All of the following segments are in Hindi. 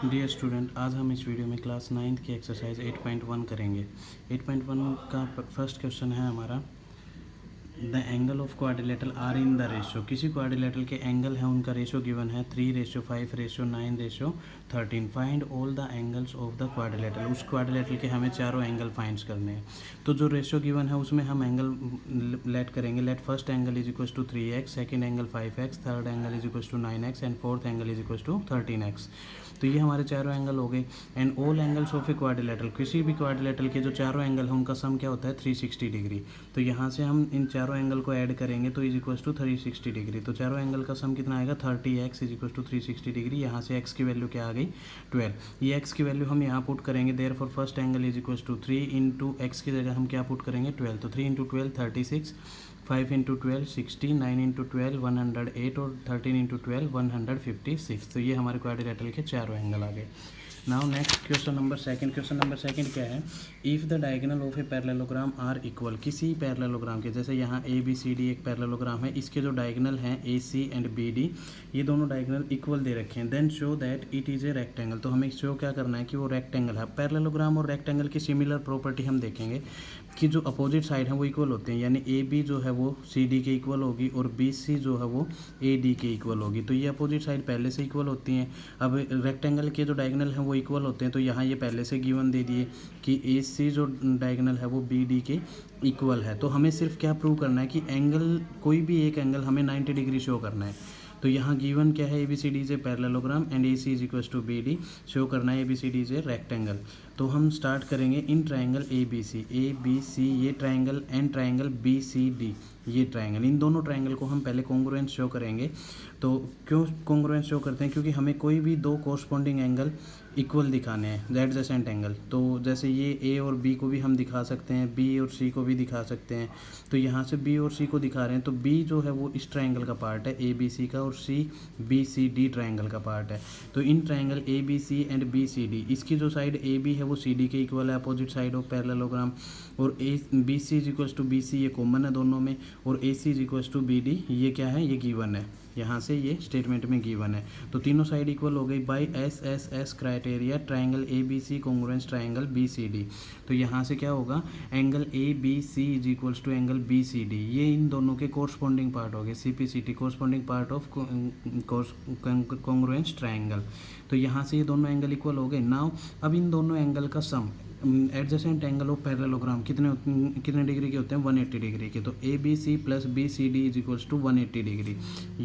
डियर स्टूडेंट, आज हम इस वीडियो में क्लास 9th की एक्सरसाइज 8.1 करेंगे। 8.1 का फर्स्ट क्वेश्चन है हमारा, the angle of quadrilateral are in the ratio. किसी क्वाड्रिलेटरल के एंगल है, उनका रेशियो गिवन है 3:5:9:13। Find all the angles of the quadrilateral. उस क्वाड्रिलेटरल के हमें चारों एंगल फाइंड करने हैं। तो जो रेशियो गिवन है उसमें हम एंगल लेट करेंगे। Let first angle is equal to 3x, second angle 5x, third angle is equal to 9x and fourth angle is equal to 13x। तो ये हमारे चारों एंगल हो गए। And all angles of a quadrilateral, किसी भी क्वाड्रिलेटरल के जो चारों एंगल हैं उनका सम क्या होता है 360 डिग्री। तो यहाँ से हम इन चारों एंगल को ऐड करेंगे तो इज इक्वल टू 360 डिग्री। तो चारों एंगल का सम कितना आएगा 30x is equal to 360 degree. यहाँ से x की वैल्यू क्या आ गई 12। ये x की वैल्यू हम यहाँ पुट करेंगे। Therefore first angle is equal to 3 into x की जगह हम क्या पुट करेंगे 12। तो 3 इंटू 12 36, 5 इंटू 12 60, 9 इंटू 12 108 और 13 इंटू 12 156। तो ये हमारे क्वाड्रिलेटरल के चारों एंगल आ गए। Now next question number second. Question number second क्या है, if the diagonal of a parallelogram are equal. किसी पैरेललोग्राम के, जैसे यहाँ ए बी सी डी एक पैरेललोग्राम है, इसके जो डायगोनल हैं A C and B D, ये दोनों डायगोनल इक्वल दे रखे हैं। Then show that it is a rectangle. तो हमें शो क्या करना है कि वो रेक्टेंगल है। पैरेललोग्राम और रेक्टेंगल की सिमिलर प्रॉपर्टी हम देखेंगे कि जो अपोजिट साइड हैं वो इक्वल होते हैं, यानी ए बी जो है वो सी डी के इक्वल होगी और बी सी जो है वो ए डी के इक्वल होगी। तो ये अपोजिट साइड पहले से इक्वल होती हैं। अब रेक्टेंगल के जो डायगोनल हैं वो इक्वल होते हैं, तो यहाँ ये पहले से गिवन दे दिए कि ए सी जो डायगोनल है वो बी डी के इक्वल है। तो हमें सिर्फ क्या प्रूव करना है कि एंगल, कोई भी एक एंगल हमें 90 डिग्री शो करना है। तो यहाँ गिवन क्या है, A B C D is a parallelogram and A C is equal to B D. Show करना है A B C D is a rectangle. तो हम स्टार्ट करेंगे in triangle A B C ये triangle and triangle B C D ये ट्राइंगल। इन दोनों ट्राइंगल को हम पहले कॉन्ग्रुएंस शो करेंगे। तो क्यों कॉन्ग्रुएंस शो करते हैं, क्योंकि हमें कोई भी दो कोरस्पॉन्डिंग एंगल इक्वल दिखाने हैं, एडजेसेंट एंगल। तो जैसे ये ए और बी को भी हम दिखा सकते हैं, बी और सी को भी दिखा सकते हैं। तो यहाँ से बी और सी को दिखा रहे हैं, तो बी जो है वो इस ट्राइंगल का पार्ट है ए बी सी का, और सी बी सी डी ट्राइंगल का पार्ट है। तो in triangle A B c and b C d, इसकी जो साइड ए बी है वो सी डी के इक्वल है, अपोजिट साइड ऑफ पैरेललोग्राम। और a B C is equals to B C, ये कॉमन है दोनों में। और a C is equals to B D, ये क्या है, ये गिवन है, यहाँ से ये स्टेटमेंट में गिवन है। तो तीनों साइड इक्वल हो गई by S S S criteria, triangle A B C congruence triangle B C D. तो यहाँ से क्या होगा, angle A B C is equals to angle B C D, ये इन दोनों के कोरस्पॉन्डिंग पार्ट हो गए, C P C T corresponding part of congruence triangle. तो यहाँ से ये दोनों एंगल इक्वल हो गए। नाउ अब इन दोनों एंगल का sum, adjacent angle of parallelogram कितने डिग्री के होते हैं 180 डिग्री के। तो A B C plus B C D is equals to 180 degree.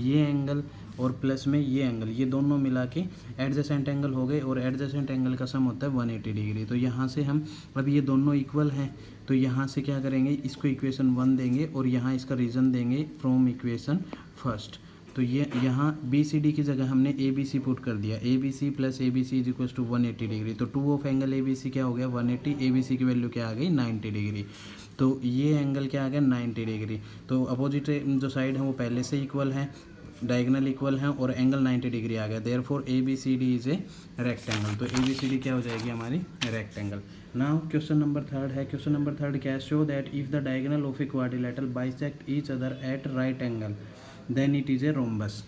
ये एंगल और प्लस में ये एंगल, ये दोनों मिला के एडजेसेंट एंगल हो गए, और एडजेसेंट एंगल का सम होता है 180 डिग्री। तो यहाँ से हम, अब ये दोनों इक्वल हैं, तो यहाँ से क्या करेंगे, इसको इक्वेशन 1 देंगे और यहाँ इसका रीज़न देंगे फ्रॉम इक्वेशन फर्स्ट। तो ये यहाँ बी सी डी की जगह हमने ए बी सी पुट कर दिया, a B C plus a B C is equal to 180 degree. तो two of angle A B c क्या हो गया 180, ए बी सी की वैल्यू क्या आ गई 90 डिग्री। तो ये एंगल क्या आ गया 90 डिग्री। तो अपोजिट जो साइड है वो पहले से इक्वल है, डायगोनल इक्वल हैं, और एंगल 90 डिग्री आ गया। Therefore A B C D is a rectangle. तो ए बी सी डी क्या हो जाएगी हमारी rectangle. Now question number third है। क्वेश्चन नंबर थर्ड क्या है, show that if the diagonal of a quadrilateral bisect each other at right angle then it is a rhombus.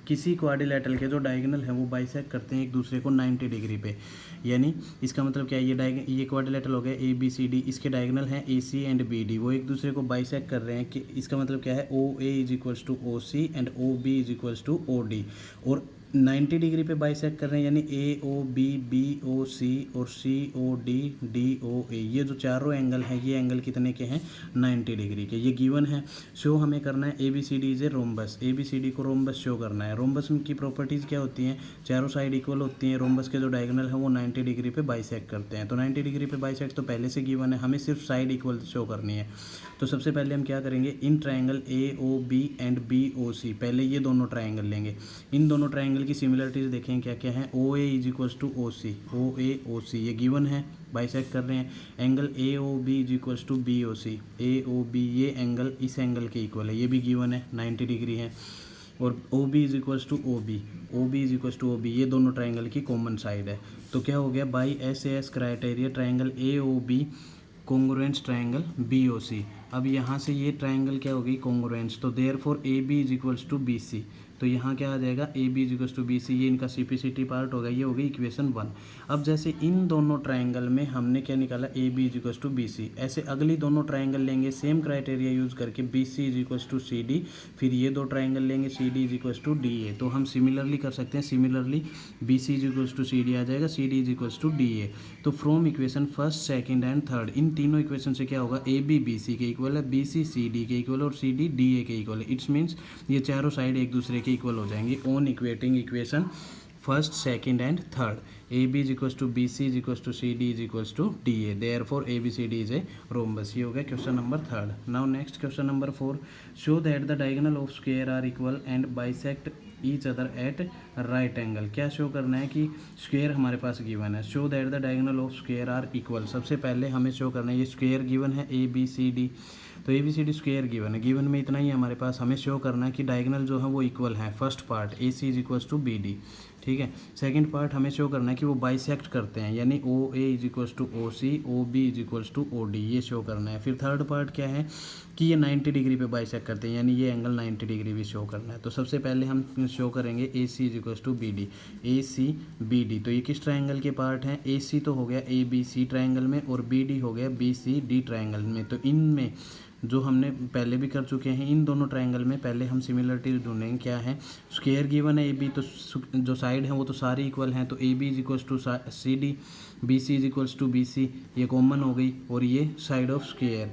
किसी क्वाड्रिलेटरल के जो डायगोनल है वो बाइसेक्ट करते हैं एक दूसरे को 90 डिग्री पे, यानी इसका मतलब क्या है, ये क्वाड्रिलेटरल हो गया ए बी सी डी, इसके डायगोनल हैं A C and B D, वो एक दूसरे को बाइसेक्ट कर रहे हैं। कि इसका मतलब क्या है, ओ ए is equals to O C and O B is equals to O d, और 90 डिग्री पे बाइसेक्ट कर रहे हैं, यानी ए ओ बी ओ सी और सी ओ डी ओ ए, ये जो चारों एंगल हैं ये एंगल कितने के हैं 90 डिग्री के, ये गिवन है। शो हमें करना है A B C D is a rhombus, A B C D को रोम्बस शो करना है। रोम्बस की प्रॉपर्टीज़ क्या होती हैं, चारों साइड इक्वल होती हैं, रोम्बस के जो डायगोनल है वो 90 डिग्री पे बाइसेक्ट करते हैं। तो 90 डिग्री पे बाइसेक्ट तो पहले से गिवन है, हमें सिर्फ साइड इक्वल शो करनी है। तो सबसे पहले हम क्या करेंगे, in triangle A O b and b O c, पहले ये दोनों ट्राइंगल लेंगे। इन दोनों ट्राइंगल की सिमिलरिटीज़ देखें क्या क्या है, ओ ए इज इक्वल्स टू ओ सी, ओ ए ओ सी ये गिवन है, बाइसेक्ट कर रहे हैं। Angle A O B is equals to B O C, A O B ये एंगल इस एंगल के इक्वल है, ये भी गिवन है 90 डिग्री है। और O B is equals to O B, O B is equals to O B, ये दोनों ट्राइंगल की कॉमन साइड है। तो क्या हो गया, by S A S criteria triangle A O B congruence triangle b O c. अब यहाँ से ये ट्राइंगल क्या होगी कॉन्ग्रुएंस, तो therefore A B is equals to B c, तो यहाँ क्या आ जाएगा a B is equals to B C, ये इनका CPCT पार्ट होगा, ये हो गई इक्वेशन 1। अब जैसे इन दोनों ट्राइंगल में हमने क्या निकाला a B is equals to B c, ऐसे अगली दोनों ट्राइंगल लेंगे सेम क्राइटेरिया यूज़ करके, b C is equals to C d, फिर ये दो ट्राइंगल लेंगे c D is equals to D a. तो हम सिमिलरली कर सकते हैं, similarly b C is equals to C d आ जाएगा, c D is equals to D a. तो from equation first, second and third, इन तीनों इक्वेशन से क्या होगा, ए बी बी सी के इक्वल है, बी सी सी डी के इक्वल है और सी डी डी ए के इक्वल है। इट्स मीन्स ये चारों साइड एक दूसरे के इक्वल हो जाएंगे on equating equation first, second and third. A B is equals to B C is equals to C D is equals to D A, therefore A B C D is a rhombus. ये हो गया question number 3rd। Now next question number 4, show that the diagonal of square are equal and bisect each other at right angle. क्या शो करना है कि स्क्वायर हमारे पास गिवन है, show that the diagonal of square are equal. सबसे पहले हमें शो करना है, ये स्क्वायर गिवन है ए बी सी डी, तो A B C D square given है, गिवन में इतना ही है हमारे पास। हमें शो करना है कि डायगोनल जो है वो इक्वल है, first part A C is equals to B D, ठीक है। सेकंड पार्ट हमें शो करना है कि वो बाइसेक्ट करते हैं, यानी o A is equals to O C, o B is equals to O D, ये शो करना है। फिर थर्ड पार्ट क्या है कि ये 90 डिग्री पे बाइसेक्ट करते हैं, यानी ये एंगल 90 डिग्री भी शो करना है। तो सबसे पहले हम शो करेंगे a C is equals to B d, a c b d. तो ये किस ट्राइंगल के पार्ट हैं, ए सी तो हो गया ए बी सी ट्राइंगल में और बी डी हो गया बी सी डी ट्राइंगल में। तो इनमें जो हमने पहले भी कर चुके हैं, इन दोनों ट्राइंगल में पहले हम सिमिलरिटी ढूंढेंगे। क्या है, स्क्वायर गिवन है ए बी, तो जो साइड हैं वो तो सारी इक्वल हैं, तो A B is equals to C D, B C is equals to B C, ये कॉमन हो गई, और ये साइड ऑफ स्क्वायर।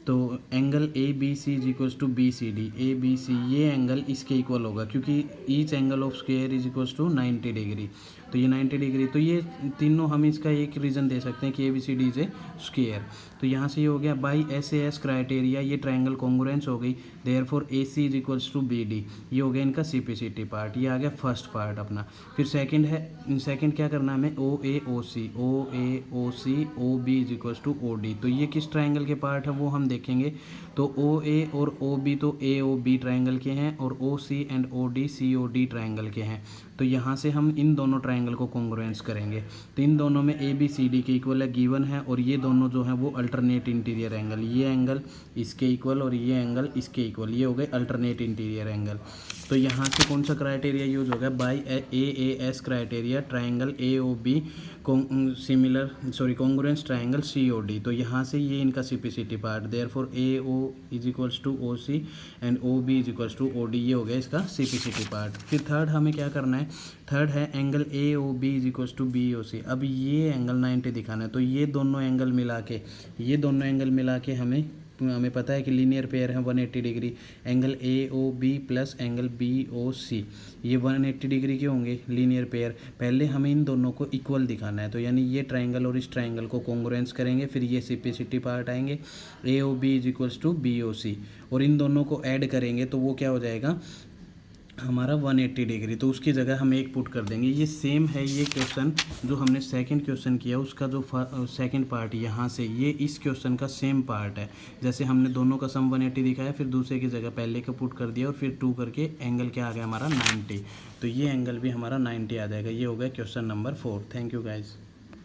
तो angle A B C is equals to B C D, A B C, ये एंगल इसके इक्वल होगा क्योंकि each angle of square is equals to 90 degree, तो ये 90 डिग्री। तो ये तीनों हम इसका एक रीज़न दे सकते हैं कि A B C D is a square. तो यहाँ से ये हो गया by S A S criteria, ये ट्राइंगल कॉन्ग्रुएंस हो गई, therefore A C is equals to B D, ये हो गया इनका CPCT पार्ट, ये आ गया फर्स्ट पार्ट अपना। फिर सेकंड है, सेकंड क्या करना है हमें, o A O C, O A O C, o B is equals to O D. तो ये किस ट्राइंगल के पार्ट है वो हम देखेंगे। तो ओ ए और ओ बी तो ए ओ बी ट्राइंगल के हैं, और o C and o d c O d triangle के हैं। तो यहाँ से हम इन दोनों ट्राइंगल को कॉन्ग्रुएंस करेंगे। तो इन दोनों में ए बी सी डी के इक्वल है, गिवन है, और ये दोनों जो हैं वो अल्टरनेट इंटीरियर एंगल, ये एंगल इसके इक्वल और ये एंगल इसके इक्वल, ये हो गए अल्टरनेट इंटीरियर एंगल। तो यहाँ से कौन सा क्राइटेरिया यूज होगा, by A S criteria, triangle A O B congruence triangle C O D. तो यहाँ से ये इनका CPCT part, therefore A O is equals to O C and O B is equals to O D, ये हो गया इसका CPCT पार्ट। फिर थर्ड हमें क्या करना है, थर्ड है angle A O B is equals to B O c. अब ये एंगल 90 दिखाना है, तो ये दोनों एंगल मिला के हमें पता है कि लीनियर पेयर है 180 डिग्री, एंगल ए ओ बी प्लस एंगल बी ओ सी, ये 180 डिग्री के होंगे लीनियर पेयर। पहले हमें इन दोनों को इक्वल दिखाना है, तो यानी ये ट्राइंगल और इस ट्राइंगल को कॉन्ग्रुएंस करेंगे, फिर ये CPCT पार्ट आएंगे, a O B is equals to B O c, और इन दोनों को ऐड करेंगे तो वो क्या हो जाएगा हमारा 180 डिग्री। तो उसकी जगह हम एक पुट कर देंगे। ये सेम है ये क्वेश्चन जो हमने सेकंड क्वेश्चन किया, उसका जो सेकंड पार्ट यहाँ से, ये इस क्वेश्चन का सेम पार्ट है। जैसे हमने दोनों का सम 180 दिखाया, फिर दूसरे की जगह पहले का पुट कर दिया, और फिर 2 करके एंगल क्या आ गया हमारा 90। तो ये एंगल भी हमारा 90 आ जाएगा। ये हो गया question number 4। Thank you guys.